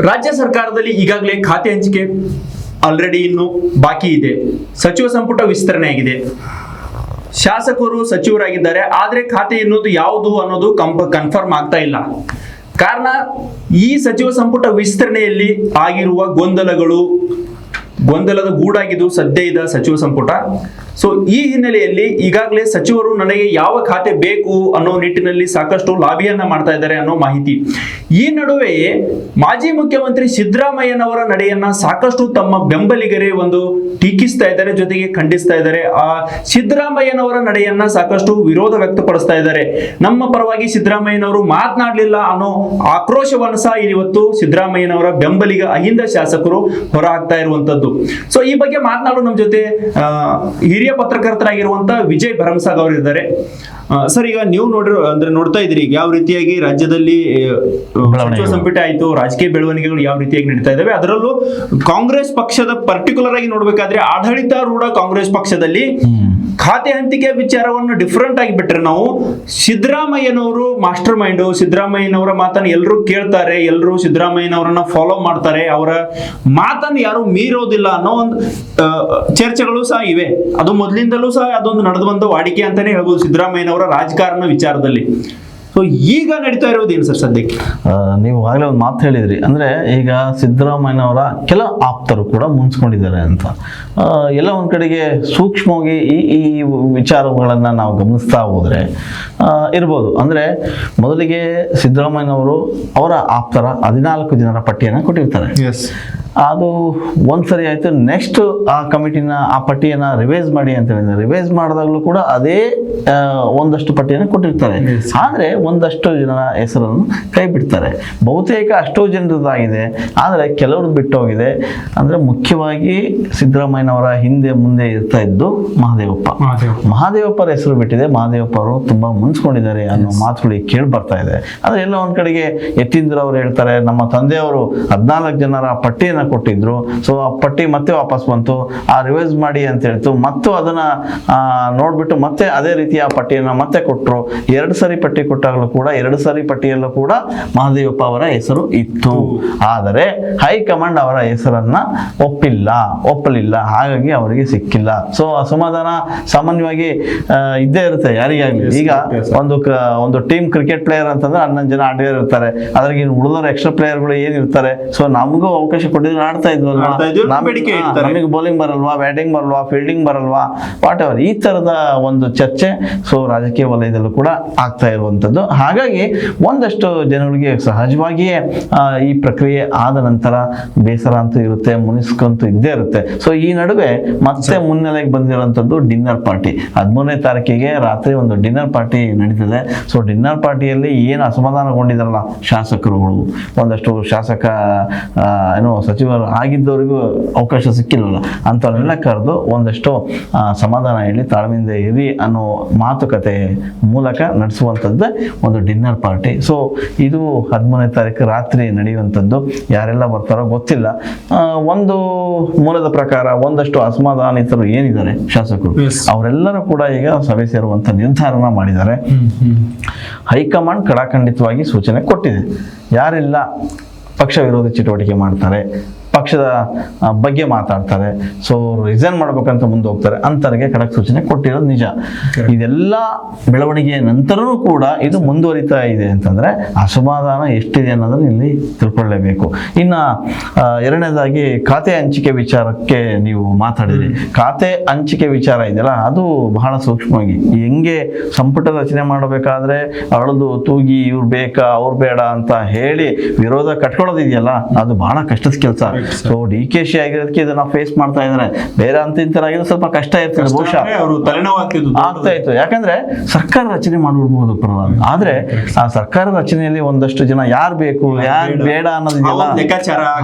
ರಾಜ್ಯ ಸರ್ಕಾರದಲ್ಲಿ ಈಗಾಗಲೇ ಖಾತೆ ಹಂಚಿಕೆ ಆಲ್ರೆಡಿ ಇನ್ನು ಬಾಕಿ ಇದೆ. ಸಚಿವ ಸಂಪುಟ ವಿಸ್ತರಣೆ ಆಗಿದೆ, ಶಾಸಕರು ಸಚಿವರಾಗಿದ್ದಾರೆ. ಆದರೆ ಖಾತೆ ಎನ್ನುವುದು ಯಾವುದು ಅನ್ನೋದು ಕನ್ಫರ್ಮ್ ಆಗ್ತಾ ಇಲ್ಲ. ಕಾರಣ ಈ ಸಚಿವ ಸಂಪುಟ ವಿಸ್ತರಣೆಯಲ್ಲಿ ಆಗಿರುವ ಗೊಂದಲದ ಗೂಡಾಗಿದ್ದು ಸದ್ಯ ಇದ್ದ ಸಚಿವ ಸಂಪುಟ. ಸೊ ಈ ಹಿನ್ನೆಲೆಯಲ್ಲಿ ಈಗಾಗಲೇ ಸಚಿವರು ನನಗೆ ಯಾವ ಖಾತೆ ಬೇಕು ಅನ್ನೋ ನಿಟ್ಟಿನಲ್ಲಿ ಸಾಕಷ್ಟು ಲಾಬಿಯನ್ನ ಮಾಡ್ತಾ ಇದ್ದಾರೆ ಅನ್ನೋ ಮಾಹಿತಿ. ಈ ನಡುವೆ ಮಾಜಿ ಮುಖ್ಯಮಂತ್ರಿ ಸಿದ್ದರಾಮಯ್ಯನವರ ನಡೆಯನ್ನ ಸಾಕಷ್ಟು ತಮ್ಮ ಬೆಂಬಲಿಗರೇ ಟೀಕಿಸ್ತಾ ಇದ್ದಾರೆ, ಜೊತೆಗೆ ಖಂಡಿಸ್ತಾ ಇದ್ದಾರೆ. ಆ ಸಿದ್ದರಾಮಯ್ಯನವರ ನಡೆಯನ್ನ ಸಾಕಷ್ಟು ವಿರೋಧ ವ್ಯಕ್ತಪಡಿಸ್ತಾ ಇದ್ದಾರೆ. ನಮ್ಮ ಪರವಾಗಿ ಸಿದ್ದರಾಮಯ್ಯನವರು ಮಾತನಾಡಲಿಲ್ಲ ಅನ್ನೋ ಆಕ್ರೋಶವನ್ನು ಸಹ ಇವತ್ತು ಸಿದ್ದರಾಮಯ್ಯನವರ ಬೆಂಬಲಿಗ ಅಹಿಂದ ಶಾಸಕರು ಹೊರ ಹಾಕ್ತಾ ಇರುವಂತದ್ದು. ಸೊ ಈ ಬಗ್ಗೆ ಮಾತನಾಡಲು ನಮ್ಮ ಜೊತೆ ಹಿರಿಯ ಪತ್ರಕರ್ತರಾಗಿರುವಂತಹ ವಿಜಯ್ ಭರಮಸಾಗ್ ಅವರು ಇದ್ದಾರೆ. ಸರ್, ಈಗ ನೀವು ನೋಡ್ತಾ ಇದ್ರಿ ಈಗ ಯಾವ ರೀತಿಯಾಗಿ ರಾಜ್ಯದಲ್ಲಿ ಸಚಿವ ಸಂಪುಟ ಆಯ್ತು, ರಾಜಕೀಯ ಬೆಳವಣಿಗೆಗಳು ಯಾವ ರೀತಿಯಾಗಿ ನಡೀತಾ ಇದಾವೆ. ಅದರಲ್ಲೂ ಕಾಂಗ್ರೆಸ್ ಪಕ್ಷದ ಪರ್ಟಿಕ್ಯುಲರ್ ಆಗಿ ನೋಡ್ಬೇಕಾದ್ರೆ ಆಡಳಿತಾರೂಢ ಕಾಂಗ್ರೆಸ್ ಪಕ್ಷದಲ್ಲಿ ಖಾತೆ ಹಂಚಿಕೆ ವಿಚಾರವನ್ನು ಡಿಫರೆಂಟ್ ಆಗಿ ಬಿಟ್ರೆ ನಾವು ಸಿದ್ದರಾಮಯ್ಯನವರು ಮಾಸ್ಟರ್ ಮೈಂಡ್, ಸಿದ್ದರಾಮಯ್ಯನವರ ಮಾತನ್ನು ಎಲ್ಲರೂ ಕೇಳ್ತಾರೆ, ಎಲ್ಲರೂ ಸಿದ್ದರಾಮಯ್ಯನವರನ್ನ ಫಾಲೋ ಮಾಡ್ತಾರೆ, ಅವರ ಮಾತನ್ನು ಯಾರು ಮೀರೋದಿಲ್ಲ ಅನ್ನೋ ಒಂದು ಚರ್ಚೆಗಳು ಸಹ ಇವೆ. ಅದು ಮೊದಲಿಂದಲೂ ಸಹ ಅದೊಂದು ನಡೆದು ಬಂದ ವಾಡಿಕೆ ಅಂತಾನೆ ಹೇಳ್ಬೋದು ಸಿದ್ದರಾಮಯ್ಯನವರ ರಾಜಕಾರಣ ವಿಚಾರದಲ್ಲಿ. ಸೊ ಈಗ ನಡೀತಾ ಇರೋದೇನು ಸರ್ ಸದ್ಯಕ್ಕೆ? ನೀವು ಆಗಲೇ ಒಂದು ಮಾತು ಹೇಳಿದ್ರಿ, ಅಂದರೆ ಈಗ ಸಿದ್ದರಾಮಯ್ಯನವರ ಕೆಲ ಆಪ್ತರು ಕೂಡ ಮುನ್ಸ್ಕೊಂಡಿದ್ದಾರೆ ಅಂತ. ಎಲ್ಲ ಒಂದು ಕಡೆಗೆ ಸೂಕ್ಷ್ಮವಾಗಿ ಈ ವಿಚಾರಗಳನ್ನು ನಾವು ಗಮನಿಸ್ತಾ ಹೋದರೆ ಇರ್ಬೋದು. ಅಂದರೆ ಮೊದಲಿಗೆ ಸಿದ್ದರಾಮಯ್ಯನವರು ಅವರ ಆಪ್ತರ 14 ಜನರ ಪಟ್ಟಿಯನ್ನು ಕೊಟ್ಟಿರ್ತಾರೆ. ಅದು ಒಂದ್ಸರಿ ಆಯಿತು. ನೆಕ್ಸ್ಟ್ ಆ ಪಟ್ಟಿಯನ್ನು ರಿವೈಸ್ ಮಾಡಿ ಅಂತ ಹೇಳಿದ್ರೆ ರಿವೈಸ್ ಮಾಡಿದಾಗಲೂ ಕೂಡ ಅದೇ ಒಂದಷ್ಟು ಪಟ್ಟಿಯನ್ನು ಕೊಟ್ಟಿರ್ತಾರೆ. ಆದರೆ ಒಂದಷ್ಟು ಜನರ ಹೆಸರನ್ನು ಕೈ ಬಿಡ್ತಾರೆ. ಬಹುತೇಕ ಅಷ್ಟೋ ಜನರದಾಗಿದೆ, ಆದರೆ ಕೆಲವ್ರದ್ದು ಬಿಟ್ಟು ಹೋಗಿದೆ. ಅಂದರೆ ಮುಖ್ಯವಾಗಿ ಸಿದ್ದರಾಮಯ್ಯನವರ ಹಿಂದೆ ಮುಂದೆ ಇರ್ತಾ ಇದ್ದು ಮಹಾದೇವಪ್ಪರ ಹೆಸರು ಬಿಟ್ಟಿದೆ. ಮಹಾದೇವಪ್ಪ ಅವರು ತುಂಬ ಮುನ್ಸ್ಕೊಂಡಿದ್ದಾರೆ ಅನ್ನೋ ಮಾತುಗಳಿಗೆ ಕೇಳಿ ಬರ್ತಾ ಇದೆ. ಆದರೆ ಎಲ್ಲ ಒಂದು ಕಡೆಗೆ ಯತೀಂದ್ರ ಅವರು ಹೇಳ್ತಾರೆ, ನಮ್ಮ ತಂದೆಯವರು 14 ಜನರ ಪಟ್ಟಿಯನ್ನು ಕೊಟ್ಟಿದ್ರು, ಸೊ ಆ ಪಟ್ಟಿ ಮತ್ತೆ ವಾಪಸ್ ಬಂತು, ಆ ರಿವೈಸ್ ಮಾಡಿ ಅಂತ ಹೇಳ್ತು, ಮತ್ತು ಅದನ್ನ ನೋಡ್ಬಿಟ್ಟು ಮತ್ತೆ ಅದೇ ರೀತಿಯ ಪಟ್ಟಿಯನ್ನು ಮತ್ತೆ ಕೊಟ್ಟರು. 2 ಸರಿ ಪಟ್ಟಿ ಕೊಟ್ಟಾಗಲೂ ಕೂಡ 2 ಸರಿ ಪಟ್ಟಿಯಲ್ಲೂ ಕೂಡ ಮಹದೇವಪ್ಪ ಅವರ ಹೆಸರು ಇತ್ತು. ಆದರೆ ಹೈಕಮಾಂಡ್ ಅವರ ಹೆಸರನ್ನ ಒಪ್ಪಲಿಲ್ಲ, ಹಾಗಾಗಿ ಅವರಿಗೆ ಸಿಕ್ಕಿಲ್ಲ. ಸೊ ಅಸಮಾಧಾನ ಸಾಮಾನ್ಯವಾಗಿ ಇದ್ದೇ ಇರುತ್ತೆ ಯಾರಿಗಾಗಲಿ. ಈಗ ಒಂದು ಟೀಮ್ ಕ್ರಿಕೆಟ್ ಪ್ಲೇಯರ್ ಅಂತಂದ್ರೆ 11 ಜನ ಆಟಗಾರರು ಇರ್ತಾರೆ, ಅದ್ರಾಗ ಉಳಿದವರು ಎಕ್ಸ್ಟ್ರಾ ಪ್ಲೇಯರ್ಗಳು ಏನಿರ್ತಾರೆ, ಸೊ ನಮಗೂ ಅವಕಾಶ ಕೊಟ್ಟಿದ್ರೆ ಆಡ್ತಾ ಇದ್ವಲ್ವಾ, ನಮಗೆ ಬೌಲಿಂಗ್ ಬರಲ್ವಾ, ಬ್ಯಾಟಿಂಗ್ ಬರಲ್ವಾ, ಫೀಲ್ಡಿಂಗ್ ಬರಲ್ವಾ, ವಾಟ್ ಎವರ್, ಈ ತರದ ಒಂದು ಚರ್ಚೆ ಸೊ ರಾಜಕೀಯ ವಲಯದಲ್ಲೂ ಕೂಡ ಆಗ್ತಾ ಇರುವಂತದ್ದು. ಹಾಗಾಗಿ ಒಂದಷ್ಟು ಜನಗಳಿಗೆ ಸಹಜವಾಗಿಯೇ ಈ ಪ್ರಕ್ರಿಯೆ ಆದ ನಂತರ ಬೇಸರ ಅಂತೂ ಇರುತ್ತೆ, ಮುನಿಸ್ಕಂತೂ ಇದ್ದೇ ಇರುತ್ತೆ. ಸೊ ಈ ನಡುವೆ ಮತ್ತೆ ಮುನ್ನೆಲೆಗೆ ಬಂದಿರುವಂತದ್ದು ಡಿನ್ನರ್ ಪಾರ್ಟಿ. 13ನೇ ತಾರೀಕಿಗೆ ರಾತ್ರಿ ಒಂದು ಡಿನ್ನರ್ ಪಾರ್ಟಿ ನಡೀತದೆ. ಸೊ ಡಿನ್ನರ್ ಪಾರ್ಟಿಯಲ್ಲಿ ಏನು ಅಸಮಾಧಾನಗೊಂಡಿದಾರಲ್ಲ ಶಾಸಕರುಗಳು, ಒಂದಷ್ಟು ಶಾಸಕ ಸಚಿವರು ಆಗಿದ್ದವರಿಗೂ ಅವಕಾಶ ಸಿಕ್ಕಿಲ್ವಲ್ಲ ಅಂಥವನ್ನೆಲ್ಲ ಕರೆದು ಒಂದಷ್ಟು ಸಮಾಧಾನ ಹೇಳಿ ತಾಳ್ಮೆಯಿಂದ ಇರಿ ಅನ್ನೋ ಮಾತುಕತೆ ಮೂಲಕ ನಡೆಸುವಂಥದ್ದು ಒಂದು ಡಿನ್ನರ್ ಪಾರ್ಟಿ. ಸೊ ಇದು 13ನೇ ತಾರೀಕು ರಾತ್ರಿ ನಡೆಯುವಂಥದ್ದು. ಯಾರೆಲ್ಲ ಬರ್ತಾರೋ ಗೊತ್ತಿಲ್ಲ. ಒಂದು ಮೂಲದ ಪ್ರಕಾರ ಒಂದಷ್ಟು ಅಸಮಾಧಾನಿತರು ಏನಿದ್ದಾರೆ ಶಾಸಕರು, ಅವರೆಲ್ಲರೂ ಕೂಡ ಈಗ ಸಭೆ ಸೇರುವಂಥ ನಿರ್ಧಾರನ ಮಾಡಿದ್ದಾರೆ. ಹೈಕಮಾಂಡ್ ಕಡಾಖಂಡಿತವಾಗಿ ಸೂಚನೆ ಕೊಟ್ಟಿದೆ. ಯಾರೆಲ್ಲ ಪಕ್ಷ ವಿರೋಧಿ ಚಟುವಟಿಕೆ ಮಾಡ್ತಾರೆ, ಪಕ್ಷದ ಬಗ್ಗೆ ಮಾತಾಡ್ತಾರೆ, ಸೊ ರಿಸೈನ್ ಮಾಡ್ಬೇಕಂತ ಮುಂದೆ ಹೋಗ್ತಾರೆ ಅಂತವರಿಗೆ ಖಡಕ್ ಸೂಚನೆ ಕೊಟ್ಟಿರೋದು ನಿಜ. ಇದೆಲ್ಲ ಬೆಳವಣಿಗೆಯ ನಂತರನೂ ಕೂಡ ಇದು ಮುಂದುವರಿತಾ ಇದೆ ಅಂತಂದ್ರೆ ಅಸಮಾಧಾನ ಎಷ್ಟಿದೆ ಅನ್ನೋದನ್ನ ಇಲ್ಲಿ ತಿಳ್ಕೊಳ್ಳೇಬೇಕು. ಇನ್ನು ಎರಡನೇದಾಗಿ ಖಾತೆ ಹಂಚಿಕೆ ವಿಚಾರಕ್ಕೆ ನೀವು ಮಾತಾಡಿದ್ರಿ. ಖಾತೆ ಹಂಚಿಕೆ ವಿಚಾರ ಇದೆಯಲ್ಲ, ಅದು ಬಹಳ ಸೂಕ್ಷ್ಮವಾಗಿ ಹೆಂಗೆ ಸಂಪುಟ ರಚನೆ ಮಾಡಬೇಕಾದ್ರೆ ಅಳದು ತೂಗಿ ಇವ್ರು ಬೇಕಾ ಅವ್ರು ಬೇಡ ಅಂತ ಹೇಳಿ ವಿರೋಧ ಕಟ್ಕೊಳ್ಳೋದಿದೆಯಲ್ಲ, ಅದು ಬಹಳ ಕಷ್ಟದ ಕೆಲಸ. ಸೊ DKಶಿ ಆಗಿರೋದಕ್ಕೆ ಇದನ್ನ ಫೇಸ್ ಮಾಡ್ತಾ ಇದ್ದಾರೆ. ಬೇರೆ ಇಂತರಾಗಿದ್ರೆ ಸ್ವಲ್ಪ ಕಷ್ಟ ಇರ್ತದೆ, ಬಹುಶಃ ಆಗ್ತಾ ಇತ್ತು. ಯಾಕಂದ್ರೆ ಸರ್ಕಾರ ರಚನೆ ಮಾಡ್ಬಿಡ್ಬೋದು ಪರವಾಗಿ. ಆದ್ರೆ ಆ ಸರ್ಕಾರ ರಚನೆಯಲ್ಲಿ ಒಂದಷ್ಟು ಜನ ಯಾರು ಬೇಕು ಯಾರು ಬೇಡ ಅನ್ನೋದಿದೆಯಲ್ಲ,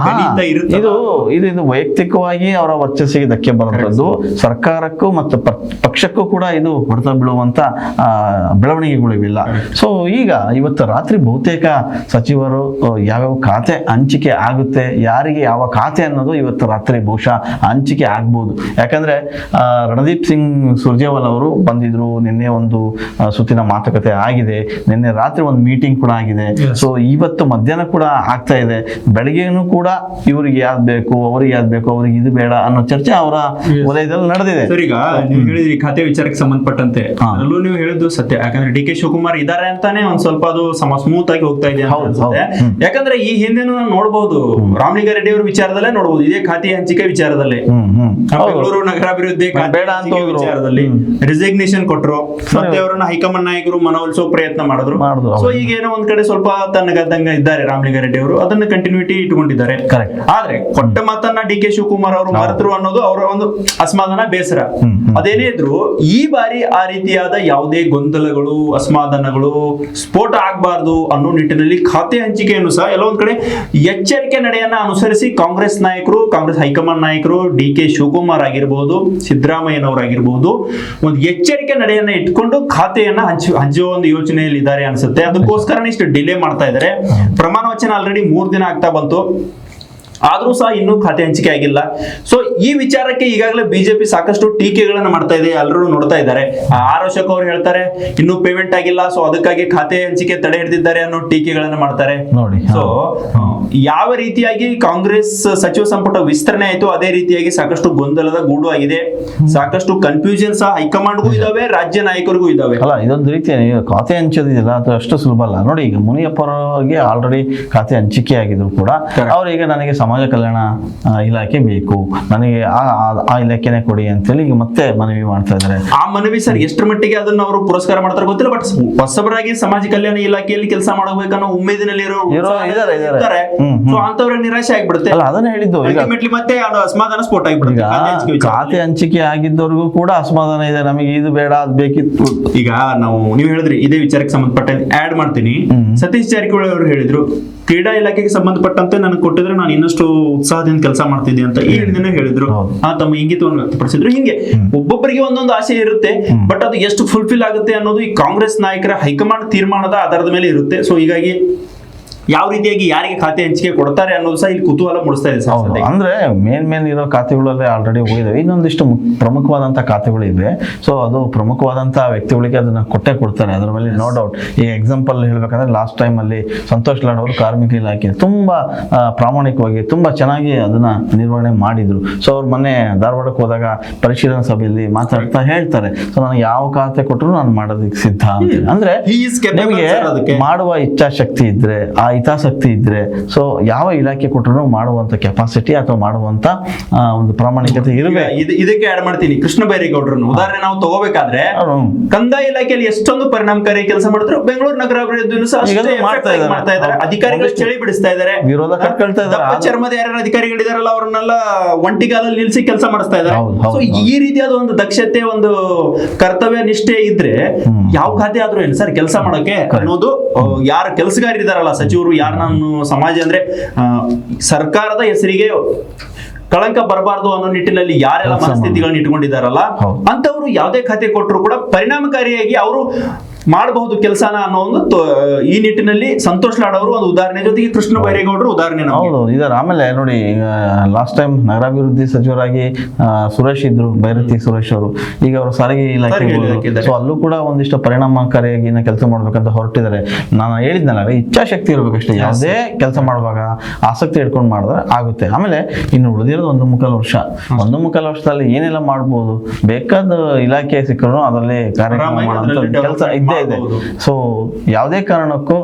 ಇದು ವೈಯಕ್ತಿಕವಾಗಿ ಅವರ ವರ್ಚಸ್ಸಿಗೆ ಧಕ್ಕೆ ಬರುವಂತದ್ದು. ಸರ್ಕಾರಕ್ಕೂ ಮತ್ತು ಪಕ್ಷಕ್ಕೂ ಕೂಡ ಇದು ಹೊಡೆತ ಬೀಳುವಂತ ಬೆಳವಣಿಗೆಗಳಿಲ್ಲ. ಸೊ ಈಗ ಇವತ್ತು ರಾತ್ರಿ ಬಹುತೇಕ ಸಚಿವರು ಯಾವ್ಯಾವ ಖಾತೆ ಹಂಚಿಕೆ ಆಗುತ್ತೆ, ಯಾರಿಗೆ ಯಾವ ಖಾತೆ ಅನ್ನೋದು ಇವತ್ತು ರಾತ್ರಿ ಬಹುಶಃ ಹಂಚಿಕೆ ಆಗ್ಬೋದು. ಯಾಕಂದ್ರೆ ರಣದೀಪ್ ಸಿಂಗ್ ಸುರ್ಜೇವಾಲಾ ಅವರು ಬಂದಿದ್ರು, ನಿನ್ನೆ ಒಂದು ಸುತ್ತಿನ ಮಾತುಕತೆ ಆಗಿದೆ, ನಿನ್ನೆ ರಾತ್ರಿ ಒಂದು ಮೀಟಿಂಗ್ ಕೂಡ ಆಗಿದೆ. ಸೊ ಇವತ್ತು ಮಧ್ಯಾಹ್ನ ಕೂಡ ಆಗ್ತಾ ಇದೆ. ಬೆಳಗ್ಗೆನೂ ಕೂಡ ಇವ್ರಿಗೆ ಯಾವ್ದು ಬೇಕು, ಅವ್ರಿಗೆ ಯಾವ್ದು ಬೇಕು, ಅವ್ರಿಗೆ ಇದು ಬೇಡ ಅನ್ನೋ ಚರ್ಚೆ ಅವರ ವಲಯದಲ್ಲಿ ನಡೆದಿದೆ. ಸರ್, ಈಗ ನೀವು ಹೇಳಿದ್ರಿ ಖಾತೆ ವಿಚಾರಕ್ಕೆ ಸಂಬಂಧಪಟ್ಟಂತೆ, ಅಲ್ಲೂ ನೀವು ಹೇಳಿದ್ದು ಸತ್ಯ. ಯಾಕಂದ್ರೆ ಡಿ ಕೆ ಶಿವಕುಮಾರ್ ಇದಾರೆ ಅಂತಾನೆ ಒಂದ್ ಸ್ವಲ್ಪ ಅದು ಸ್ಮೂತ್ ಆಗಿ ಹೋಗ್ತಾ ಇದೆ ಅಂತ ಅನ್ಸುತ್ತೆ. ಯಾಕಂದ್ರೆ ಈ ಹಿಂದೆನೂ ನಾವು ನೋಡಬಹುದು, ರಾಮಲಿಂಗಾರೆಡ್ಡಿ ಅವ್ರ ವಿಚಾರದಲ್ಲೇ ನೋಡಬಹುದು, ಇದೇ ಖಾತೆ ಹಂಚಿಕೆ ವಿಚಾರದಲ್ಲೇ ಬೆಂಗಳೂರು ನಗರಾಭಿವೃದ್ಧಿ ಬೇಡ ಅಂತ ವಿಚಾರದಲ್ಲಿ ರಿಸಿಗ್ನೇಷನ್ ಕೊಟ್ಟರು, ಮತ್ತೆ ಅವರನ್ನ ಹೈಕಮಾಂಡ್ ನಾಯಕರು ಮನವೊಲಿಸೋ ಪ್ರಯತ್ನ ಮಾಡಿದ್ರು. ಸೊ ಈಗ ಏನೋ ಒಂದ್ ಕಡೆ ಸ್ವಲ್ಪ ತನ್ನಗದ್ದಂಗ ಇದ್ದಾರೆ ರಾಮಲಿಂಗಾರೆಡ್ಡಿ ಅವರು, ಅದನ್ನ ಕಂಟಿನ್ಯೂಟಿ ಇಟ್ಕೊಂಡಿದ್ದಾರೆ. ಆದ್ರೆ ಕೊಟ್ಟ ಮಾತನ್ನ ಡಿ ಕೆ ಶಿವಕುಮಾರ್ ಅವರು ಮರೆತರು ಅನ್ನೋದು ಅವರ ಒಂದು ಅಸಮಾಧಾನ, ಬೇಸರ. ಅದೇನೇ ಇದ್ರು ಈ ಬಾರಿ ಆ ರೀತಿಯಾದ ಯಾವುದೇ ಗೊಂದಲಗಳು, ಅಸಮಾಧಾನಗಳು, ಸ್ಫೋಟ ಆಗ್ಬಾರ್ದು ಅನ್ನೋ ನಿಟ್ಟಿನಲ್ಲಿ ಖಾತೆ ಹಂಚಿಕೆಯನ್ನು ಸಹ ಎಲ್ಲ ಒಂದ್ ಕಡೆ ಎಚ್ಚರಿಕೆ ನಡೆಯನ್ನ ಅನುಸರಿಸಿ ಕಾಂಗ್ರೆಸ್ ನಾಯಕರು, ಕಾಂಗ್ರೆಸ್ ಹೈಕಮಾಂಡ್ ನಾಯಕರು, ಡಿ ಕೆ ಶಿವಕುಮಾರ್ ಆಗಿರ್ಬೋದು, ಸಿದ್ದರಾಮಯ್ಯನವರಾಗಿರ್ಬೋದು, ಒಂದು ಎಚ್ಚರಿಕೆ ನಡೆಯನ್ನ ಇಟ್ಕೊಂಡು ಖಾತೆಯನ್ನ ಹಂಚುವ ಒಂದು ಯೋಚನೆಯಲ್ಲಿ ಇದ್ದಾರೆ ಅನ್ಸುತ್ತೆ. ಅದಕ್ಕೋಸ್ಕರ ಇಷ್ಟು ಡಿಲೇ ಮಾಡ್ತಾ ಇದ್ದಾರೆ. ಪ್ರಮಾಣ ವಚನ ಆಲ್ರೆಡಿ 3 ದಿನ ಆಗ್ತಾ ಬಂತು, ಆದ್ರೂ ಸಹ ಇನ್ನೂ ಖಾತೆ ಹಂಚಿಕೆ ಆಗಿಲ್ಲ. ಸೊ ಈ ವಿಚಾರಕ್ಕೆ ಈಗಾಗಲೇ ಬಿಜೆಪಿ ಸಾಕಷ್ಟು ಟೀಕೆಗಳನ್ನ ಮಾಡ್ತಾ ಇದೆ, ಎಲ್ಲರೂ ನೋಡ್ತಾ ಇದ್ದಾರೆ. ಆರ್ ಅಶೋಕ್ ಅವರು ಹೇಳ್ತಾರೆ ಇನ್ನೂ ಪೇಮೆಂಟ್ ಆಗಿಲ್ಲ, ಸೊ ಅದಕ್ಕಾಗಿ ಖಾತೆ ಹಂಚಿಕೆ ತಡೆ ಹಿಡಿದಿದ್ದಾರೆ ಅನ್ನೋ ಟೀಕೆಗಳನ್ನ ಮಾಡ್ತಾರೆ ನೋಡಿ. ಸೊ ಯಾವ ರೀತಿಯಾಗಿ ಕಾಂಗ್ರೆಸ್ ಸಚಿವ ಸಂಪುಟ ವಿಸ್ತರಣೆ ಆಯ್ತು, ಅದೇ ರೀತಿಯಾಗಿ ಸಾಕಷ್ಟು ಗೊಂದಲದ ಗೂಡು ಆಗಿದೆ, ಸಾಕಷ್ಟು ಕನ್ಫ್ಯೂಷನ್ ಸಹ ಹೈಕಮಾಂಡ್ಗೂ ಇದಾವೆ, ರಾಜ್ಯ ನಾಯಕರಿಗೂ ಇದಾವೆ. ಅಲ್ಲ, ಇದೊಂದು ರೀತಿ ಖಾತೆ ಹಂಚೋದಿಲ್ಲ, ಅದು ಅಷ್ಟು ಸುಲಭ ಅಲ್ಲ. ನೋಡಿ, ಈಗ ಮುನಿಯಪ್ಪ ಅವರಿಗೆ ಆಲ್ರೆಡಿ ಖಾತೆ ಹಂಚಿಕೆ ಆಗಿದ್ರು ಕೂಡ ಅವ್ರೀಗ ನನಗೆ ಸಮಾಜ ಕಲ್ಯಾಣ ಇಲಾಖೆ ಬೇಕು, ನನಗೆ ಆ ಇಲಾಖೆನೆ ಕೊಡಿ ಅಂತೇಳಿ ಈಗ ಮತ್ತೆ ಮನವಿ ಮಾಡ್ತಾ ಇದ್ದಾರೆ. ಆ ಮನವಿ ಸರ್ ಎಷ್ಟರ ಮಟ್ಟಿಗೆ ಅದನ್ನ ಅವರು ಪುರಸ್ಕಾರ ಮಾಡ್ತಾರೆ ಗೊತ್ತಿಲ್ಲ, ಬಟ್ ಹೊಸಬರಾಗಿ ಸಮಾಜ ಕಲ್ಯಾಣ ಇಲಾಖೆಯಲ್ಲಿ ಕೆಲಸ ಮಾಡಬೇಕನ್ನೋ ಉಮೇದಿನಲ್ಲಿ ಇದ್ದಾರೆ. ಸೊ ಅಂತವ್ರಿಗೆ ನಿರಾಶೆ ಆಗ್ಬಿಡುತ್ತೆ. ಅಲ್ಲ, ಅದನ್ನ ಹೇಳಿದ್ದು ಅಲ್ಟಿಮೇಟ್ಲಿ ಮತ್ತೆ ಅಸಮಾಧಾನ ಸ್ಫೋಟ ಆಗ್ಬಿಡುತ್ತೆ. ಖಾತೆ ಹಂಚಿಕೆ ಆಗಿದ್ದವ್ರಿಗೂ ಕೂಡ ಅಸಮಾಧಾನ ಇದೆ, ನಮಗೆ ಇದು ಬೇಡ ಅದು ಬೇಕಿತ್ತು. ಈಗ ನೀವು ಹೇಳಿದ್ರಿ ಇದೇ ವಿಚಾರಕ್ಕೆ ಸಂಬಂಧಪಟ್ಟ ಆಡ್ ಮಾಡ್ತೀನಿ. ಸತೀಶ್ ಜಾರಕಿಹೊಳಿ ಅವರು ಹೇಳಿದ್ರು ಕ್ರೀಡಾ ಇಲಾಖೆಗೆ ಸಂಬಂಧಪಟ್ಟಂತೆ ನನಗೆ ಕೊಟ್ಟಿದ್ರೆ ನಾನು ಇನ್ನಷ್ಟು ಉತ್ಸಾಹದಿಂದ ಕೆಲಸ ಮಾಡ್ತಿದ್ದೆ ಅಂತ ಈ ಹಿಂದಿನ ಹೇಳಿದ್ರು. ತಮ್ಮ ಇಂಗಿತವನ್ನು ವ್ಯಕ್ತಪಡಿಸಿದ್ರು. ಹಿಂಗೆ ಒಬ್ಬೊಬ್ಬರಿಗೆ ಒಂದೊಂದು ಆಸೆ ಇರುತ್ತೆ, ಬಟ್ ಅದು ಎಷ್ಟು ಫುಲ್ಫಿಲ್ ಆಗುತ್ತೆ ಅನ್ನೋದು ಈ ಕಾಂಗ್ರೆಸ್ ನಾಯಕರ ಹೈಕಮಾಂಡ್ ತೀರ್ಮಾನದ ಆಧಾರದ ಮೇಲೆ ಇರುತ್ತೆ. ಸೊ ಹೀಗಾಗಿ ಯಾವ ರೀತಿಯಾಗಿ ಯಾರಿಗೆ ಖಾತೆ ಹಂಚಿಕೆ ಕೊಡ್ತಾರೆ ಅನ್ನೋದು ಸಹ ಇಲ್ಲಿ ಕುತೂಹಲ ಮೂಡಿಸ್ತಾ ಇದೆ. ಅಂದ್ರೆ ಮೇನ್ ಇರೋ ಖಾತೆಗಳಲ್ಲೇ ಆಲ್ರೆಡಿ ಹೋಗಿದಾವೆ, ಇನ್ನೊಂದಿಷ್ಟು ಪ್ರಮುಖವಾದಂತಹ ಖಾತೆಗಳು ಇವೆ. ಸೊ ಅದು ಪ್ರಮುಖವಾದಂತಹ ವ್ಯಕ್ತಿಗಳಿಗೆ ಅದನ್ನ ಕೊಡ್ತಾರೆ, ಅದರ ಮೇಲೆ ನೋ ಡೌಟ್. ಈ ಎಕ್ಸಾಂಪಲ್ ಹೇಳ್ಬೇಕಂದ್ರೆ ಲಾಸ್ಟ್ ಟೈಮ್ ಅಲ್ಲಿ ಸಂತೋಷ್ ಲಾಡ್ ಅವರು ಕಾರ್ಮಿಕ ಇಲಾಖೆ ತುಂಬಾ ಪ್ರಾಮಾಣಿಕವಾಗಿ ತುಂಬಾ ಚೆನ್ನಾಗಿ ಅದನ್ನ ನಿರ್ವಹಣೆ ಮಾಡಿದ್ರು. ಸೊ ಅವ್ರು ಮೊನ್ನೆ ಧಾರವಾಡಕ್ಕೆ ಹೋದಾಗ ಪರಿಶೀಲನಾ ಸಭೆಯಲ್ಲಿ ಮಾತಾಡ್ತಾ ಹೇಳ್ತಾರೆ, ಸೊ ನನಗೆ ಯಾವ ಖಾತೆ ಕೊಟ್ಟರು ನಾನು ಮಾಡೋದಕ್ಕೆ ಸಿದ್ಧ ಅಂತ. ಅಂದ್ರೆ ನಿಮಗೆ ಮಾಡುವ ಇಚ್ಛಾಶಕ್ತಿ ಇದ್ರೆ, ಆ ಹಿತಾಸಕ್ತಿ ಇದ್ರೆ, ಸೊ ಯಾವ ಇಲಾಖೆ ಕೊಟ್ಟರು ಮಾಡುವಂತ ಕೆಪಾಸಿಟಿ ಅಥವಾ ಮಾಡುವಂತ ಒಂದು ಪ್ರಾಮಾಣಿಕತೆ ಇರಬೇಕು. ಇದಕ್ಕೆ ಆಡ್ ಮಾಡ್ತೀನಿ ಕೃಷ್ಣ ಬೈರೇಗೌಡರನ್ನು ಉದಾಹರಣೆ ನಾವು ತಗೋಬೇಕಾದ್ರೆ, ಕಂದಾಯ ಇಲಾಖೆಯಲ್ಲಿ ಎಷ್ಟೊಂದು ಪರಿಣಾಮಕಾರಿ ಕೆಲಸ ಮಾಡಿದ್ರು, ಬೆಂಗಳೂರು ನಗರಾಭಿವೃದ್ಧಿಯನ್ನು ಸಹ ಮಾಡ್ತಾ ಇದ್ದಾರೆ. ಅಧಿಕಾರಿಗಳು ಚಳಿ ಬಿಡಿಸ್ತಾ ಇದ್ದಾರೆ, ವಿರೋಧ ಕಟ್ಕೊಳ್ತಾ ಇದ್ದಾರೆ. ಚರ್ಮದ ಯಾರು ಅಧಿಕಾರಿಗಳಿದಾರಲ್ಲ ಅವ್ರನ್ನೆಲ್ಲ ಒಂಟಿಗಾಲಲ್ಲಿ ನಿಲ್ಸಿ ಕೆಲಸ ಮಾಡಿಸ್ತಾ ಇದ್ದಾರೆ. ಸೊ ಈ ರೀತಿಯಾದ ಒಂದು ದಕ್ಷತೆ, ಒಂದು ಕರ್ತವ್ಯ ನಿಷ್ಠೆ ಇದ್ರೆ ಯಾವ ಖಾತೆ ಆದ್ರೂ ಏನು ಸರ್ ಕೆಲಸ ಮಾಡೋಕೆ ಅನ್ನೋದು, ಯಾರು ಕೆಲಸಗಾರರಿದಾರಲ್ಲ ಸಚಿವರು, ಯಾರು ನಾನು ಸಮಾಜ ಅಂದ್ರೆ ಸರ್ಕಾರದ ಹೆಸರಿಗೆ ಕಳಂಕ ಬರಬಾರ್ದು ಅನ್ನೋ ನಿಟ್ಟಿನಲ್ಲಿ ಯಾರೆಲ್ಲ ಮನಸ್ಥಿತಿಗಳನ್ನ ಇಟ್ಕೊಂಡಿದ್ದಾರಲ್ಲ ಅಂತವರು ಯಾವುದೇ ಖಾತೆ ಕೊಟ್ಟರು ಕೂಡ ಪರಿಣಾಮಕಾರಿಯಾಗಿ ಅವರು ಮಾಡಬಹುದು ಕೆಲಸನ ಅನ್ನೋ ಒಂದು ಈ ನಿಟ್ಟಿನಲ್ಲಿ ಸಂತೋಷ್ ಲಾಡ್ ಅವರು ಒಂದು ಉದಾಹರಣೆ, ಜೊತೆಗೆ ಕೃಷ್ಣ ಬೈರೇಗೌಡರು ಉದಾಹರಣೆ. ಹೌದು, ಇದರ ಆಮೇಲೆ ನೋಡಿ, ಲಾಸ್ಟ್ ಟೈಮ್ ನಗರಾಭಿವೃದ್ಧಿ ಸಚಿವರಾಗಿ ಸುರೇಶ್ ಇದ್ರು, ಬೈರತಿ ಸುರೇಶ್ ಅವರು. ಈಗ ಅವರು ಸಾರಿಗೆ ಇಲಾಖೆ, ಸೊ ಅಲ್ಲೂ ಕೂಡ ಒಂದಿಷ್ಟು ಪರಿಣಾಮಕಾರಿಯಾಗಿ ಕೆಲಸ ಮಾಡ್ಬೇಕಂತ ಹೊರಟಿದ್ದಾರೆ. ನಾನು ಹೇಳಿದ್ನಲ್ಲ, ಇಚ್ಛಾಶಕ್ತಿ ಇರ್ಬೇಕಷ್ಟೇ. ಯಾವುದೇ ಕೆಲಸ ಮಾಡುವಾಗ ಆಸಕ್ತಿ ಇಟ್ಕೊಂಡು ಮಾಡಿದ್ರೆ ಆಗುತ್ತೆ. ಆಮೇಲೆ ಇನ್ನು ಉಳಿದಿರೋದು 1.25 ವರ್ಷ. 1.25 ವರ್ಷದಲ್ಲಿ ಏನೆಲ್ಲ ಮಾಡ್ಬೋದು, ಬೇಕಾದ ಇಲಾಖೆ ಸಿಕ್ಕರು ಅದರಲ್ಲಿ ಕಾರ್ಯಕ್ರಮ ಮಾಡುವಂತ ಕೆಲಸ ಇದ್ದೇ ಇದೆ. ಸೊ ಯಾವುದೇ ಕಾರಣಕ್ಕೂ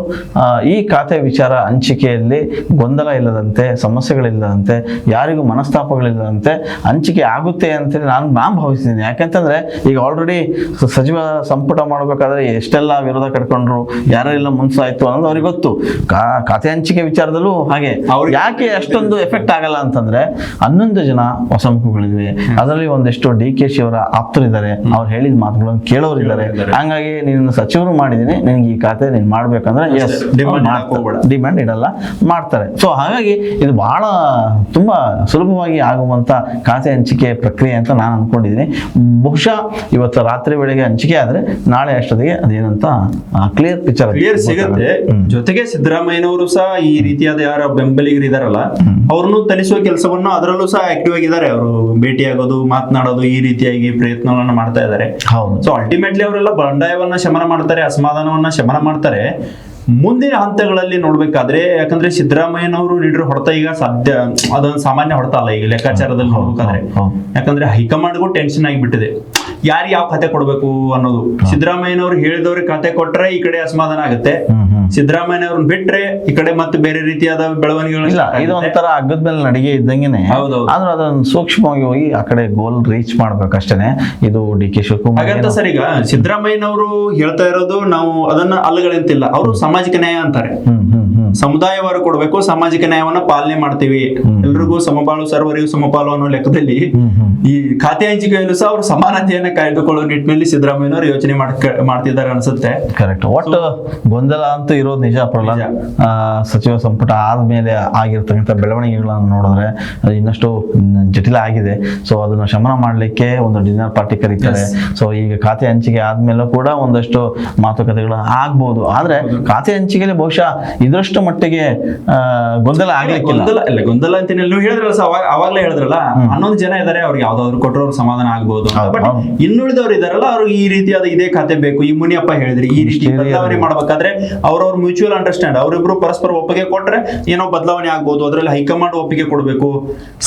ಈ ಖಾತೆ ವಿಚಾರ ಹಂಚಿಕೆಯಲ್ಲಿ ಗೊಂದಲ ಇಲ್ಲದಂತೆ, ಸಮಸ್ಯೆಗಳಿಲ್ಲದಂತೆ, ಯಾರಿಗೂ ಮನಸ್ತಾಪಗಳಿಲ್ಲದಂತೆ ಹಂಚಿಕೆ ಆಗುತ್ತೆ ಅಂತೇಳಿ ನಾನು ಭಾವಿಸಿದ್ದೀನಿ. ಯಾಕಂತಂದ್ರೆ ಈಗ ಆಲ್ರೆಡಿ ಸಚಿವ ಸಂಪುಟ ಮಾಡಬೇಕಾದ್ರೆ ಎಷ್ಟೆಲ್ಲ ವಿರೋಧ ಕಟ್ಕೊಂಡ್ರು, ಯಾರೆಲ್ಲ ಮುನ್ಸಾಯ್ತು ಅನ್ನೋದು ಅವ್ರಿಗೆ ಗೊತ್ತು. ಖಾತೆ ಹಂಚಿಕೆ ವಿಚಾರದಲ್ಲೂ ಹಾಗೆ. ಯಾಕೆ ಅಷ್ಟೊಂದು ಎಫೆಕ್ಟ್ ಆಗಲ್ಲ ಅಂತಂದ್ರೆ 11 ಜನ ಹೊಸ ಮುಖಗಳಿವೆ, ಅದರಲ್ಲಿ ಒಂದಿಷ್ಟು DK ಶಿ ಅವರ ಆಪ್ತರಿದ್ದಾರೆ, ಅವ್ರು ಹೇಳಿದ ಮಾತುಗಳನ್ನು ಕೇಳೋರಿದ್ದಾರೆ. ಹಂಗಾಗಿ ನೀನು ಸಚಿವರು ಮಾಡಿದ್ದೀನಿ, ನಿನಗೆ ಈ ಖಾತೆ ನೀನು ಮಾಡ್ಬೇಕಂದ್ರೆ ಎಸ್ ಡಿಮ್ಯಾಂಡ್ ಇಡಲ್ಲ, ಮಾಡ್ತಾರೆ. ಸೊ ಹಾಗಾಗಿ ಇದು ಬಹಳ ತುಂಬಾ ಸುಲಭವಾಗಿ ಆಗುವಂತ ಖಾತೆ ಹಂಚಿಕೆ ಪ್ರಕ್ರಿಯೆ ಅಂತ ನಾನು ಅನ್ಕೊಂಡಿದ್ದೀನಿ. ಬಹುಶಃ ಇವತ್ತು ರಾತ್ರಿ ವೇಳೆಗೆ ಹಂಚಿಕೆ ಆದ್ರೆ ನಾಳೆ ಅಷ್ಟೊತ್ತಿಗೆ ಅದೇನಂತ ಕ್ಲಿಯರ್ ಸಿಗುತ್ತೆ. ಜೊತೆಗೆ ಸಿದ್ದರಾಮಯ್ಯನವರು ಸಹ ಈ ರೀತಿಯಾದ ಯಾರ ಬೆಂಬಲಿಗರು ಇದಾರಲ್ಲ ಅವ್ರನ್ನು ತಲಿಸುವ ಕೆಲಸವನ್ನು ಅದರಲ್ಲೂ ಸಹ ಆಕ್ಟಿವ್ ಆಗಿದ್ದಾರೆ. ಅವರು ಭೇಟಿಯಾಗೋದು, ಮಾತನಾಡೋದು, ಈ ರೀತಿಯಾಗಿ ಪ್ರಯತ್ನಗಳನ್ನ ಮಾಡ್ತಾ ಇದ್ದಾರೆ. ಸೊ ಅಲ್ಟಿಮೇಟ್ಲಿ ಅವರೆಲ್ಲ ಬಂಡಾಯವನ್ನ ಶಮನ ಮಾಡ್ತಾರೆ, ಅಸಮಾಧಾನವನ್ನ ಶಮನ ಮಾಡ್ತಾರೆ. ಮುಂದಿನ ಹಂತಗಳಲ್ಲಿ ನೋಡ್ಬೇಕಾದ್ರೆ, ಯಾಕಂದ್ರೆ ಸಿದ್ದರಾಮಯ್ಯನವರು ನೀಡಿರೋ ಹೊಡೆತ ಈಗ ಅದೊಂದು ಸಾಮಾನ್ಯ ಹೊಡೆತ ಅಲ್ಲ ಈಗ ಲೆಕ್ಕಾಚಾರದಲ್ಲಿ ನೋಡ್ಬೇಕಾದ್ರೆ. ಯಾಕಂದ್ರೆ ಹೈಕಮಾಂಡ್ಗೂ ಟೆನ್ಷನ್ ಆಗಿಬಿಟ್ಟಿದೆ, ಯಾರು ಯಾವ ಖಾತೆ ಕೊಡ್ಬೇಕು ಅನ್ನೋದು. ಸಿದ್ದರಾಮಯ್ಯನವ್ರು ಹೇಳಿದವ್ರಿಗೆ ಖಾತೆ ಕೊಟ್ರೆ ಈ ಕಡೆ ಅಸಮಾಧಾನ ಆಗುತ್ತೆ, ಸಿದ್ದರಾಮಯ್ಯನವ್ರನ್ನ ಬಿಟ್ರೆ ಈ ಕಡೆ ಮತ್ತೆ ಬೇರೆ ರೀತಿಯಾದ ಬೆಳವಣಿಗೆಗಳು. ಇದು ಒಂಥರ ಅಗ್ಗದ ಮೇಲೆ ನಡಿಗೆ ಇದ್ದಂಗೆನೆ, ಆದ್ರೆ ಅದನ್ನ ಸೂಕ್ಷ್ಮವಾಗಿ ಹೋಗಿ ಆ ಕಡೆ ಗೋಲ್ ರೀಚ್ ಮಾಡ್ಬೇಕಷ್ಟೇನೆ. ಇದು ಡಿ ಕೆ ಶಿವಕುಮಾರ್ ಹಾಗಂತ ಸರ್, ಈಗ ಸಿದ್ದರಾಮಯ್ಯನವರು ಹೇಳ್ತಾ ಇರೋದು ನಾವು ಅದನ್ನ ಅಲ್ಲಗಳಂತಿಲ್ಲ, ಅವರು ಸಾಮಾಜಿಕ ನ್ಯಾಯ ಅಂತಾರೆ. ಸಮುದಾಯವಾರು ಕೊಡ್ಬೇಕು, ಸಾಮಾಜಿಕ ನ್ಯಾಯವನ್ನ ಪಾಲನೆ ಮಾಡ್ತೀವಿ, ಎಲ್ರಿಗೂ ಸಮಬಾಳು ಸರ್ವರಿಗೂ ಸಮಪಾಲು ಅನ್ನೋ ಲೆಕ್ಕದಲ್ಲಿ ಈ ಖಾತೆ ಹಂಚಿಕೆಯಲ್ಲೂ ಸಹ ಅವರು ಸಮಾನತೆಯನ್ನ ಕಾಯ್ದುಕೊಳ್ಳುವ ನಿಟ್ಟಿನಲ್ಲಿ ಸಿದ್ದರಾಮಯ್ಯನವರು ಯೋಚನೆ ಮಾಡ್ತಿದ್ದಾರೆ ಅನ್ಸುತ್ತೆ. ಕರೆಕ್ಟ್. ಒಟ್ಟು ಗೊಂದಲ ಅಂತೂ ಇರೋದು ನಿಜ ಪ್ರಹ್ಲಾದ್. ಸಚಿವ ಸಂಪುಟ ಆದ್ಮೇಲೆ ಆಗಿರ್ತಕ್ಕಂಥ ಬೆಳವಣಿಗೆಗಳನ್ನು ನೋಡಿದ್ರೆ ಅದು ಇನ್ನಷ್ಟು ಜಟಿಲ ಆಗಿದೆ. ಸೊ ಅದನ್ನ ಶಮನ ಮಾಡ್ಲಿಕ್ಕೆ ಒಂದು ಡಿನ್ನರ್ ಪಾರ್ಟಿ ಕರೀತಾರೆ. ಸೊ ಈಗ ಖಾತೆ ಹಂಚಿಕೆ ಆದ್ಮೇಲೂ ಕೂಡ ಒಂದಷ್ಟು ಮಾತುಕತೆಗಳು ಆಗ್ಬಹುದು. ಆದ್ರೆ ಖಾತೆ ಹಂಚಿಕೆಯಲ್ಲಿ ಬಹುಶಃ ಇದರಷ್ಟು ಮಟ್ಟಿಗೆ ಗೊಂದಲ ಆಗ್ಲಿಕ್ಕಿಲ್ಲ. ಗೊಂದಲ ಅಂತ ನೀವು ಹೇಳಿದ್ರಲ್ಲ, ಅವಾಗ್ಲೇ ಹೇಳಿದ್ರಲ್ಲ, 11 ಜನ ಇದಾರೆ, ಅವ್ರಿಗೆ ಯಾವ್ದಾದ್ರು ಕೊಟ್ಟರು ಅವ್ರು ಸಮಾಧಾನ ಆಗ್ಬಹುದು. ಬಟ್ ಇನ್ನುಳಿದವ್ರು ಇದಾರಲ್ಲ, ಅವ್ರು ಈ ರೀತಿಯಾದ ಇದೇ ಖಾತೆ ಬೇಕು. ಈ ಮುನಿಯಪ್ಪ ಹೇಳಿದ್ರಿ, ಈ ರೀತಿ ಬದಲಾವಣೆ ಮಾಡ್ಬೇಕಾದ್ರೆ ಅವ್ರವ್ರ ಮ್ಯೂಚುವಲ್ ಅಂಡರ್ಸ್ಟ್ಯಾಂಡ್, ಅವರಿಬ್ರು ಪರಸ್ಪರ ಒಪ್ಪಿಗೆ ಕೊಟ್ರೆ ಏನೋ ಬದಲಾವಣೆ ಆಗ್ಬಹುದು. ಅದರಲ್ಲಿ ಹೈಕಮಾಂಡ್ ಒಪ್ಪಿಗೆ ಕೊಡಬೇಕು,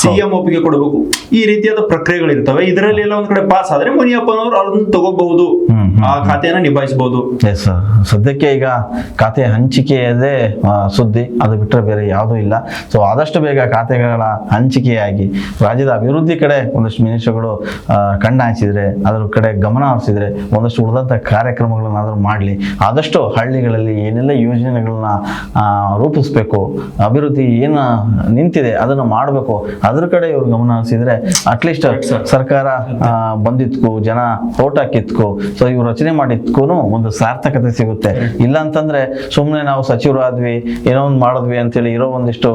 ಸಿಎಂ ಒಪ್ಪಿಗೆ ಕೊಡಬೇಕು, ಈ ರೀತಿಯಾದ ಪ್ರಕ್ರಿಯೆಗಳು ಇರ್ತವೆ. ಇದರಲ್ಲಿ ಎಲ್ಲ ಒಂದ್ ಕಡೆ ಪಾಸ್ ಆದ್ರೆ ಮುನಿಯಪ್ಪನವರು ಅವ್ರನ್ನ ತಗೋಬಹುದು, ಆ ಖಾತೆಯನ್ನ ನಿಭಾಯಿಸಬಹುದು. ಸದ್ಯಕ್ಕೆ ಈಗ ಖಾತೆ ಹಂಚಿಕೆಯದೇ ಸುದ್ದಿ, ಅದು ಬಿಟ್ಟರೆ ಬೇರೆ ಯಾವುದೂ ಇಲ್ಲ. ಸೊ ಆದಷ್ಟು ಬೇಗ ಖಾತೆಗಳ ಹಂಚಿಕೆಯಾಗಿ ರಾಜ್ಯದ ಅಭಿವೃದ್ಧಿ ಕಡೆ ಒಂದಷ್ಟು ಮಿನಿಸ್ಟರ್ಗಳು ಕಣ್ಣಾಚಿದ್ರೆ, ಅದರ ಕಡೆ ಗಮನ ಹರಿಸಿದ್ರೆ, ಒಂದಷ್ಟು ಉಳಿದಂಥ ಕಾರ್ಯಕ್ರಮಗಳನ್ನಾದರೂ ಮಾಡಲಿ. ಆದಷ್ಟು ಹಳ್ಳಿಗಳಲ್ಲಿ ಏನೆಲ್ಲ ಯೋಜನೆಗಳನ್ನ ರೂಪಿಸ್ಬೇಕು, ಅಭಿವೃದ್ಧಿ ಏನು ನಿಂತಿದೆ ಅದನ್ನು ಮಾಡಬೇಕು, ಅದ್ರ ಕಡೆ ಇವರು ಗಮನ ಹರಿಸಿದ್ರೆ ಅಟ್ಲೀಸ್ಟ್ ಸರ್ಕಾರ ಬಂದಿದ್ಕು, ಜನ ಓಟ್ ಹಾಕಿದ್ಕು, ಸೊ ಇವ್ರು ರಚನೆ ಮಾಡಿದ್ಕೂ ಒಂದು ಸಾರ್ಥಕತೆ ಸಿಗುತ್ತೆ. ಇಲ್ಲ ಅಂತಂದ್ರೆ ಸುಮ್ಮನೆ ನಾವು ಸಚಿವರು ಆದ್ವಿ, ಏನೋ ಒಂದು ಮಾಡಿದ್ವಿ ಅಂತೇಳಿ ಇರೋ ಒಂದಿಷ್ಟು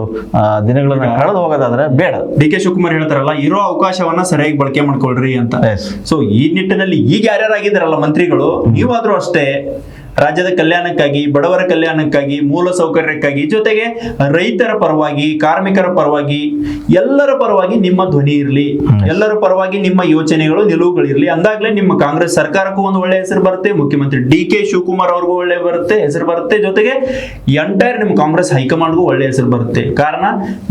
ದಿನಗಳನ್ನ ಕಳೆದು ಹೋಗೋದಾದ್ರೆ ಬೇಡ. ಡಿ ಕೆ ಶಿವಕುಮಾರ್ ಹೇಳ್ತಾರಲ್ಲ, ಇರೋ ಅವಕಾಶವನ್ನ ಸರಿಯಾಗಿ ಬಳಕೆ ಮಾಡ್ಕೊಳ್ರಿ ಅಂತ. ಸೊ ಈ ನಿಟ್ಟಿನಲ್ಲಿ ಈಗ ಯಾರ್ಯಾರಾಗಿದ್ದಾರಲ್ಲ ಮಂತ್ರಿಗಳು, ನೀವಾದ್ರೂ ಅಷ್ಟೇ ರಾಜ್ಯದ ಕಲ್ಯಾಣಕ್ಕಾಗಿ, ಬಡವರ ಕಲ್ಯಾಣಕ್ಕಾಗಿ, ಮೂಲ ಸೌಕರ್ಯಕ್ಕಾಗಿ, ಜೊತೆಗೆ ರೈತರ ಪರವಾಗಿ, ಕಾರ್ಮಿಕರ ಪರವಾಗಿ, ಎಲ್ಲರ ಪರವಾಗಿ ನಿಮ್ಮ ಧ್ವನಿ ಇರಲಿ, ಎಲ್ಲರ ಪರವಾಗಿ ನಿಮ್ಮ ಯೋಚನೆಗಳು, ನಿಲುವುಗಳಿರ್ಲಿ. ಅಂದಾಗ್ಲೇ ನಿಮ್ಮ ಕಾಂಗ್ರೆಸ್ ಸರ್ಕಾರಕ್ಕೂ ಒಂದು ಒಳ್ಳೆ ಹೆಸರು ಬರುತ್ತೆ, ಮುಖ್ಯಮಂತ್ರಿ ಡಿ ಕೆ ಶಿವಕುಮಾರ್ ಅವ್ರಿಗೂ ಒಳ್ಳೆ ಹೆಸರು ಬರುತ್ತೆ, ಜೊತೆಗೆ ಎಂಟೈರ್ ನಿಮ್ಮ ಕಾಂಗ್ರೆಸ್ ಹೈಕಮಾಂಡ್ಗೂ ಒಳ್ಳೆ ಹೆಸರು ಬರುತ್ತೆ. ಕಾರಣ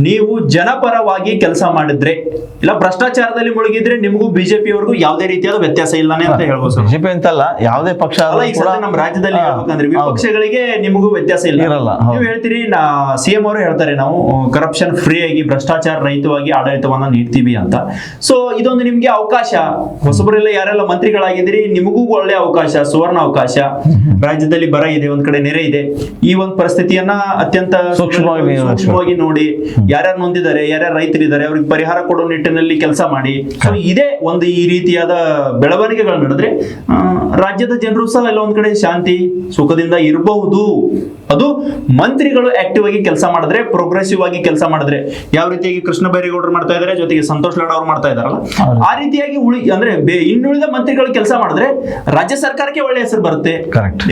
ನೀವು ಜನಪರವಾಗಿ ಕೆಲಸ ಮಾಡಿದ್ರೆ, ಇಲ್ಲ ಭ್ರಷ್ಟಾಚಾರದಲ್ಲಿ ಮುಳುಗಿದ್ರೆ ನಿಮಗೂ ಬಿಜೆಪಿಯವರೆಗೂ ಯಾವುದೇ ರೀತಿಯಾದ ವ್ಯತ್ಯಾಸ ಇಲ್ಲಾನೆ ಅಂತ ಹೇಳ್ಬೋದು. ಬಿಜೆಪಿ ಅಂತಲ್ಲ, ಯಾವುದೇ ಪಕ್ಷ ನಮ್ಮ ರಾಜ್ಯದಲ್ಲಿ ಹೇಳ್ಬೇಕಂದ್ರೆ ವಿಪಕ್ಷಗಳಿಗೆ ನಿಮಗೂ ವ್ಯತ್ಯಾಸ ಇರಲ್ಲ. ನೀವು ಹೇಳ್ತೀರಿ, ಸಿಎಂ ಅವರು ಹೇಳ್ತಾರೆ, ನಾವು ಕರಪ್ಷನ್ ಫ್ರೀ ಆಗಿ, ಭ್ರಷ್ಟಾಚಾರ ರಹಿತವಾಗಿ ಆಡಳಿತವನ್ನ ನೀಡ್ತೀವಿ ಅಂತ. ಸೊ ಇದೊಂದು ನಿಮ್ಗೆ ಅವಕಾಶ, ಹೊಸಬರೆಲ್ಲ ಯಾರೆಲ್ಲ ಮಂತ್ರಿಗಳಾಗಿದ್ದೀರಿ, ನಿಮಗೂ ಒಳ್ಳೆ ಅವಕಾಶ, ಸುವರ್ಣ ಅವಕಾಶ. ರಾಜ್ಯದಲ್ಲಿ ಬರ ಇದೆ, ಒಂದ್ ಕಡೆ ನೆರೆ ಇದೆ. ಈ ಒಂದು ಪರಿಸ್ಥಿತಿಯನ್ನ ಅತ್ಯಂತ ಸೂಕ್ಷ್ಮವಾಗಿ ನೋಡಿ, ಯಾರ್ಯಾರು ನೊಂದಿದ್ದಾರೆ, ಯಾರ್ಯಾರು ರೈತರಿದ್ದಾರೆ, ಅವ್ರಿಗೆ ಪರಿಹಾರ ಕೊಡೋ ನಿಟ್ಟಿನಲ್ಲಿ ಕೆಲಸ ಮಾಡಿ. ಸೊ ಇದೇ ಒಂದು ಈ ರೀತಿಯಾದ ಬೆಳವಣಿಗೆಗಳು ನಡೆದ್ರೆ ರಾಜ್ಯದ ಜನರು ಸಹ ಎಲ್ಲ ಒಂದ್ ಕಡೆ ಶಾಂತಿ ಸುಖದಿಂದ ಇರಬಹುದು. ಅದು ಮಂತ್ರಿಗಳು ಆಕ್ಟಿವ್ ಆಗಿ ಕೆಲಸ ಮಾಡಿದ್ರೆ, ಪ್ರೋಗ್ರೆಸಿವ್ ಆಗಿ ಕೆಲಸ ಮಾಡಿದ್ರೆ, ಯಾವ ರೀತಿಯಾಗಿ ಕೃಷ್ಣ ಬೈರೇಗೌಡರು ಮಾಡ್ತಾ ಇದ್ದಾರೆ, ಜೊತೆಗೆ ಸಂತೋಷ್ ಲಾಡ್ ಅವರು ಮಾಡ್ತಾ ಇದಾರಲ್ಲ, ಆ ರೀತಿಯಾಗಿ ಅಂದ್ರೆ ಇನ್ನುಳಿದ ಮಂತ್ರಿಗಳು ಕೆಲಸ ಮಾಡಿದ್ರೆ ರಾಜ್ಯ ಸರ್ಕಾರಕ್ಕೆ ಒಳ್ಳೆ ಹೆಸರು ಬರುತ್ತೆ,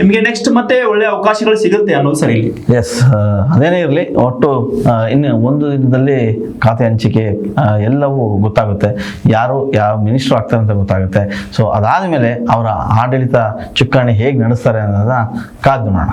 ನಿಮ್ಗೆ ನೆಕ್ಸ್ಟ್ ಮತ್ತೆ ಒಳ್ಳೆ ಅವಕಾಶಗಳು ಸಿಗುತ್ತೆ ಅನ್ನೋದು ಸರಿ. ಎಸ್, ಅದೇನೇ ಇರಲಿ, ಒಟ್ಟು ಇನ್ನು ಒಂದು ದಿನದಲ್ಲಿ ಖಾತೆ ಹಂಚಿಕೆ ಎಲ್ಲವೂ ಗೊತ್ತಾಗುತ್ತೆ, ಯಾರು ಯಾವ ಮಿನಿಸ್ಟರ್ ಆಗ್ತಾರೆ ಅಂತ ಗೊತ್ತಾಗುತ್ತೆ. ಸೊ ಅದಾದ್ಮೇಲೆ ಅವರ ಆಡಳಿತ ಚುಕ್ಕಾಣಿ ಹೇಗೆ ನಡೆಸ್ತಾರೆ ಅನ್ನೋದನ್ನ ಕಾದು ನೋಡೋಣ.